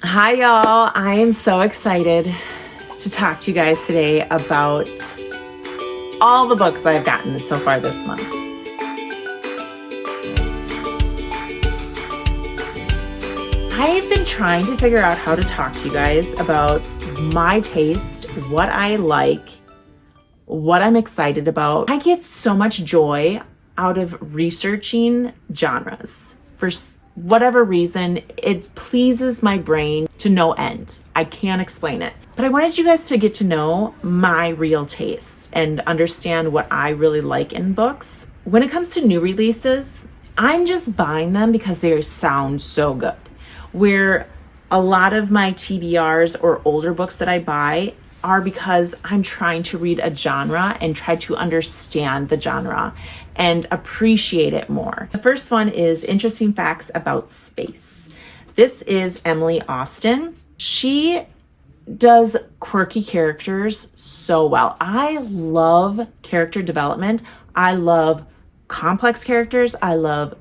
Hi, y'all. I am so excited to talk to you guys today about all the books I've gotten so far this month. I've been trying to figure out how to talk to you guys about my taste, what I like, what I'm excited about. I get so much joy out of researching genres. For whatever reason, it pleases my brain to no end. I can't explain it. But I wanted you guys to get to know my real tastes and understand what I really like in books. When it comes to new releases, I'm just buying them because they sound so good. Where a lot of my TBRs or older books that I buy are because I'm trying to read a genre and try to understand the genre and appreciate it more. The first one is Interesting Facts About Space. This is Emily Austin. She does quirky characters so well. I love character development. I love complex characters. I love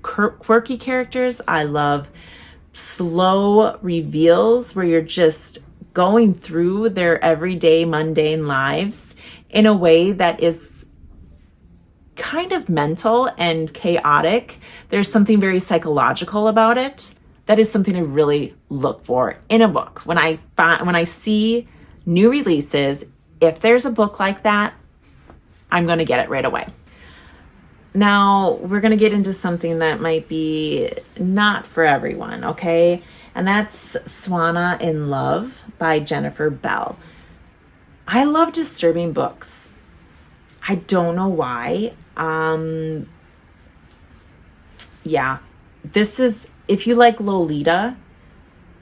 quirky characters. I love slow reveals where you're just going through their everyday mundane lives in a way that is kind of mental and chaotic. There's something very psychological about it. That is something I really look for in a book. When I see new releases, if there's a book like that, I'm going to get it right away. Now, we're going to get into something that might be not for everyone, okay? And that's Swana in Love by Jennifer Bell. I love disturbing books. I don't know why. This is, if you like Lolita,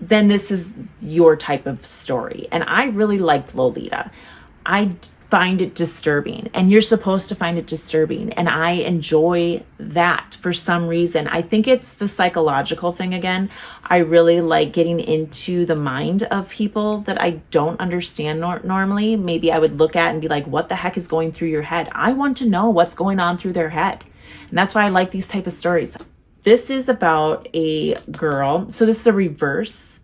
then this is your type of story. And I really liked Lolita. I find it disturbing, and you're supposed to find it disturbing, and I enjoy that for some reason. I think it's the psychological thing again. I really like getting into the mind of people that I don't understand normally. Maybe I would look at and be like, what the heck is going through your head? I want to know what's going on through their head, and that's why I like these type of stories. This is about a girl. So this is a reverse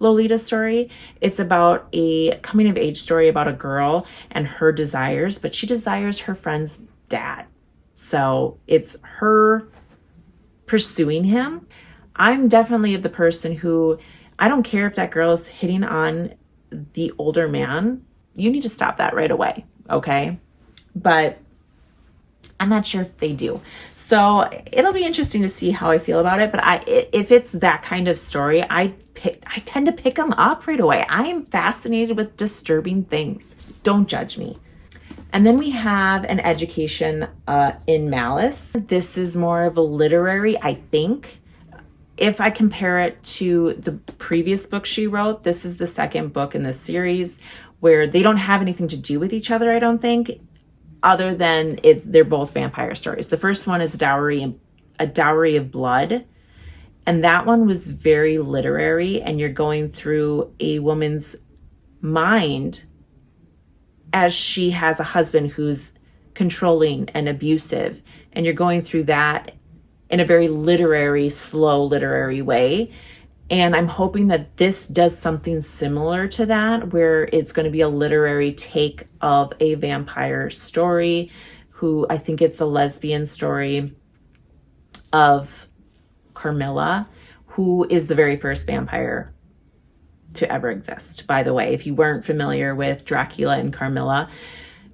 Lolita story. It's about a coming of age story about a girl and her desires, but she desires her friend's dad. So it's her pursuing him. I'm definitely the person who, I don't care if that girl is hitting on the older man. You need to stop that right away, okay? But I'm not sure if they do. So it'll be interesting to see how I feel about it. But if it's that kind of story, I tend to pick them up right away. I am fascinated with disturbing things. Don't judge me. And then we have An Education in Malice. This is more of a literary, I think. If I compare it to the previous book she wrote, this is the second book in this series where they don't have anything to do with each other, I don't think, other than they're both vampire stories. The first one is A Dowry of Blood. And that one was very literary, and you're going through a woman's mind as she has a husband who's controlling and abusive. And you're going through that in a very literary, slow literary way. And I'm hoping that this does something similar to that, where it's going to be a literary take of a vampire story, who I think it's a lesbian story of Carmilla, who is the very first vampire to ever exist. By the way, if you weren't familiar with Dracula and Carmilla,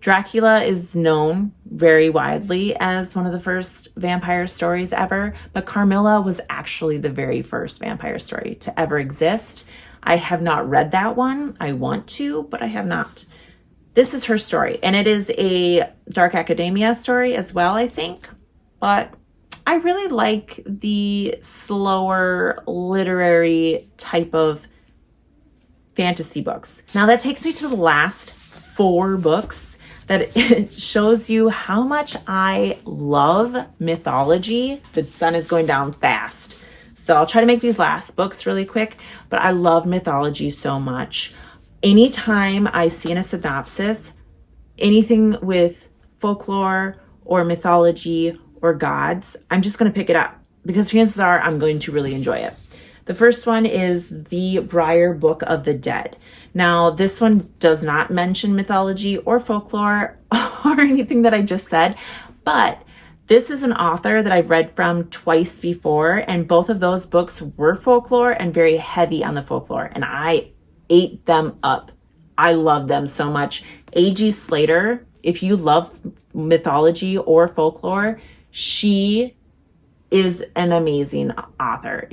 Dracula is known very widely as one of the first vampire stories ever, but Carmilla was actually the very first vampire story to ever exist. I have not read that one. I want to, but I have not. This is her story, and it is a dark academia story as well, I think, but I really like the slower literary type of fantasy books. Now that takes me to the last 4 books that it shows you how much I love mythology. The sun is going down fast. So I'll try to make these last books really quick, but I love mythology so much. Anytime I see in a synopsis, anything with folklore or mythology or gods, I'm just going to pick it up because chances are I'm going to really enjoy it. The first one is the Brier Book of the Dead. Now, this one does not mention mythology or folklore or anything that I just said, but this is an author that I've read from twice before, and both of those books were folklore and very heavy on the folklore, and I ate them up. I love them so much. A.G. Slater, if you love mythology or folklore, she is an amazing author.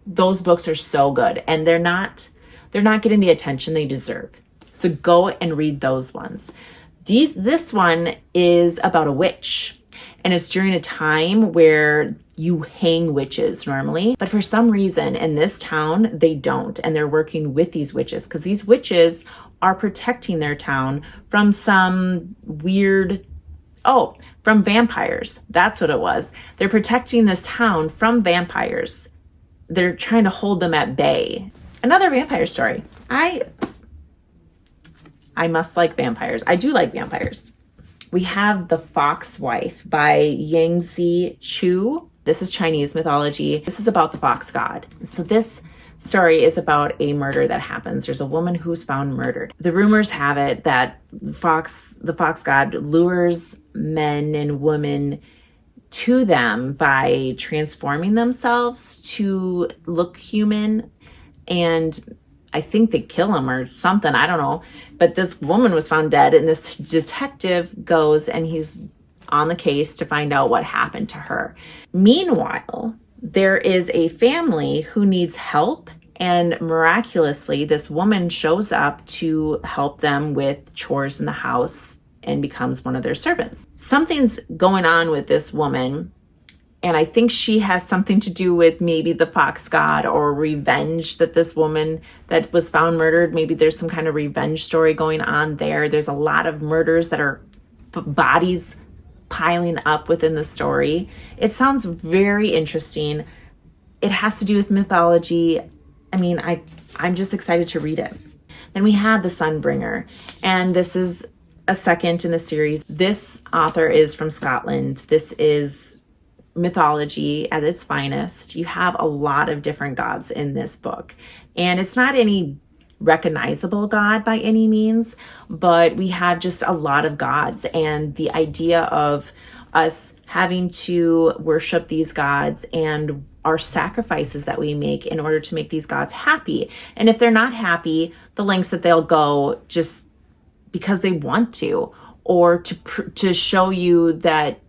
Those books are so good, and they're not getting the attention they deserve. So go and read those ones. This one is about a witch. And it's during a time where you hang witches normally. But for some reason in this town, they don't. And they're working with these witches because these witches are protecting their town from some weird, from vampires. That's what it was. They're protecting this town from vampires. They're trying to hold them at bay. Another vampire story. I must like vampires. I do like vampires. We have The Fox Wife by Yangzi Chu. This is Chinese mythology. This is about the fox god. So this story is about a murder that happens. There's a woman who's found murdered. The rumors have it that the fox god lures men and women to them by transforming themselves to look human, and I think they kill him or something. I don't know. But this woman was found dead, and this detective goes and he's on the case to find out what happened to her. Meanwhile, there is a family who needs help, and miraculously, this woman shows up to help them with chores in the house and becomes one of their servants. Something's going on with this woman, and I think she has something to do with maybe the fox god or revenge that this woman that was found murdered. Maybe there's some kind of revenge story going on there. There's a lot of murders that are bodies piling up within the story. It sounds very interesting. It has to do with mythology. I mean, I'm just excited to read it. Then we have The Sunbringer, and this is a second in the series. This author is from Scotland. This is mythology at its finest. You have a lot of different gods in this book, and it's not any recognizable god by any means, but we have just a lot of gods, and the idea of us having to worship these gods and our sacrifices that we make in order to make these gods happy. And if they're not happy, the lengths that they'll go just because they want to, or to show you that,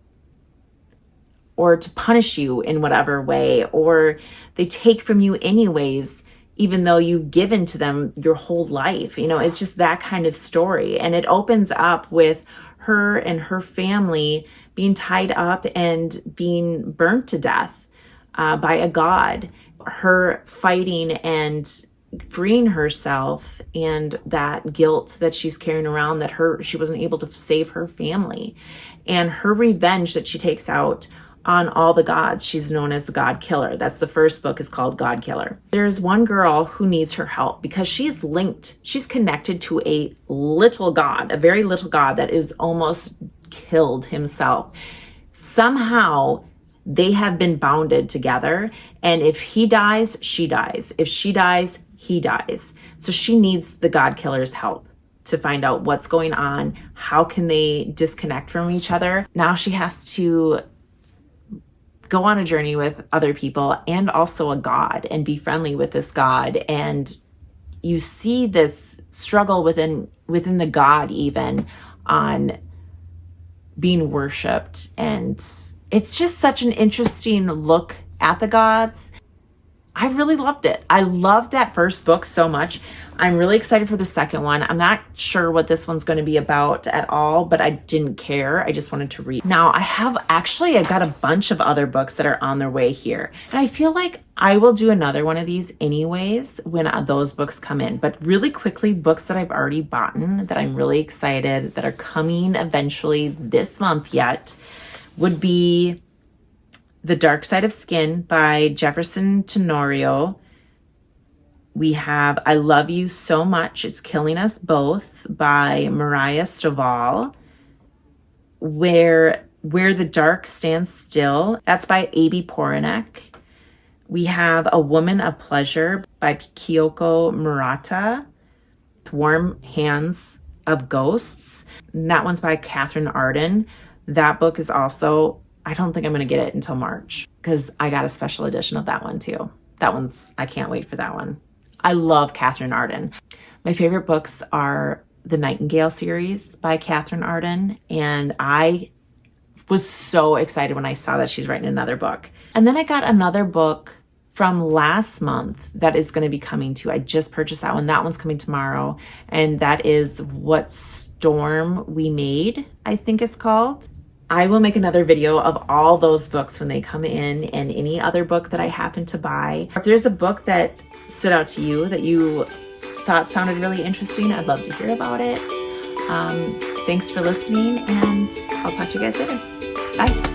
or to punish you in whatever way, or they take from you anyways, even though you've given to them your whole life. You know, it's just that kind of story. And it opens up with her and her family being tied up and being burnt to death by a god, her fighting and freeing herself, and that guilt that she's carrying around that she wasn't able to save her family, and her revenge that she takes out on all the gods. She's known as the God Killer. That's the first book, is called God Killer. There's one girl who needs her help because she's connected to a little god, a very little god that is almost killed himself. Somehow they have been bounded together, and if he dies, she dies. If she dies, he dies. So she needs the God Killer's help to find out what's going on. How can they disconnect from each other? Now she has to go on a journey with other people and also a god, and be friendly with this god. And you see this struggle within the god, even on being worshipped. And it's just such an interesting look at the gods. I really loved it. I loved that first book so much. I'm really excited for the second one. I'm not sure what this one's going to be about at all, but I didn't care. I just wanted to read. Now I've got a bunch of other books that are on their way here. And I feel like I will do another one of these anyways when those books come in. But really quickly, books that I've already bought that I'm really excited that are coming eventually this month yet would be The Dark Side of Skin by Jefferson Tenorio. We have I Love You So Much, It's Killing Us Both by Maria Stovall. Where the Dark Stands Still, that's by A.B. Poranek. We have A Woman of Pleasure by Kyoko Murata. Warm Hands of Ghosts. And that one's by Catherine Arden. That book is also, I don't think I'm going to get it until March because I got a special edition of that one too. I can't wait for that one. I love Catherine Arden. My favorite books are the Nightingale series by Catherine Arden, and I was so excited when I saw that she's writing another book. And then I got another book from last month that is going to be coming too. I just purchased that one. That one's coming tomorrow, and that is What Storm We Made, I think it's called. I will make another video of all those books when they come in, and any other book that I happen to buy. If there's a book that stood out to you that you thought sounded really interesting, I'd love to hear about it. Thanks for listening, and I'll talk to you guys later. Bye.